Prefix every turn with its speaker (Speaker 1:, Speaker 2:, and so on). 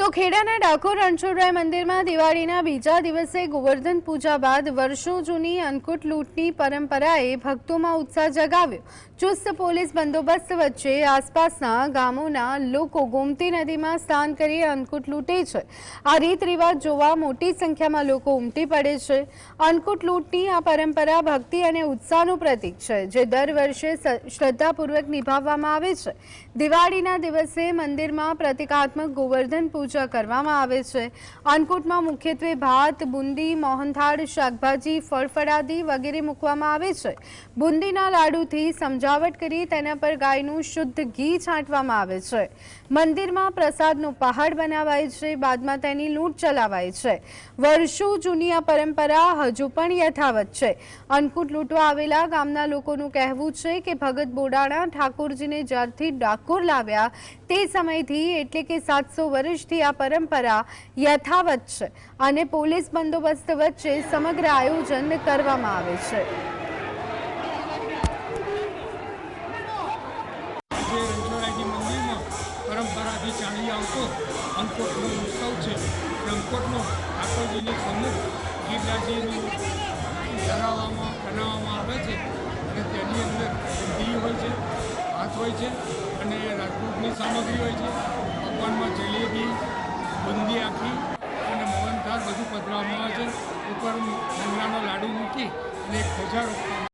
Speaker 1: તો ખેડાના ડાકોર રણછોડરાય મંદિરમાં દિવાળીના બીજા દિવસે ગોવર્ધન પૂજા બાદ વર્ષો જૂની અન્નકૂટ લૂંટની પરંપરાએ ભક્તોમાં ઉત્સાહ જગાવ્યો। ચુસ્ત પોલીસ બંદોબસ્ત વચ્ચે આસપાસના ગામોના લોકો ગોમતી નદીમાં સ્નાન કરી અન્નકૂટ લૂંટે છે। આ રીત રિવાજ જોવા મોટી સંખ્યામાં લોકો ઉમટી પડે છે। અન્નકૂટ લૂંટની આ પરંપરા ભક્તિ અને ઉત્સાહનું પ્રતીક છે, જે દર વર્ષે શ્રદ્ધાપૂર્વક નિભાવવામાં આવે છે। દિવાળીના દિવસે મંદિરમાં પ્રતિકાત્મક ગોવર્ધન પૂજા કરવામાં આવે છે। અન્નકૂટમાં મુખ્યત્વે ભાત, બુંદી, મોહનથાળ, શાકભાજી, ફળફળાદી વગેરે મૂકવામાં આવે છે। બુંદીના લાડુથી સમજાવટ કરી તેના પર ગાયનું શુદ્ધ ઘી છાંટવામાં આવે છે। મંદિરમાં પ્રસાદનો પહાડ બનાવાય છે, બાદમાં તેની લૂંટ ચલાવાય છે। વર્ષો જૂની આ પરંપરા હજુ પણ યથાવત છે। અન્નકૂટ લૂંટવા આવેલા ગામના લોકોનું કહેવું છે કે ભગત બોડાણા ઠાકોરજીને જ્યારથી ડાકોર લાવ્યા તે સમયથી એટલે કે 700 વર્ષથી આ પરંપરા યથાવત છે અને પોલીસ બંદોબસ્ત વચ્ચે સમગ્ર આયોજન કરવામાં આવે છે।
Speaker 2: પરંપરાથી ચાલી આવતો અન્નકૂટનો ઉત્સવ છે। અન્નકૂટનો ઠાકોરજીની સમૂહ ગીરદાસજીનું બનાવવામાં આવે છે અને તેની અંદર બુંદી હોય છે, ભાત હોય છે અને રાજકોટની સામગ્રી હોય છે। ભગવાનમાં જલેબી, બુંદી આખી અને મોહનથાળ બધું પધરાવવામાં આવે છે। ઉપર મંગળાનો લાડુ મૂકી અને એક ધજા રોપવામાં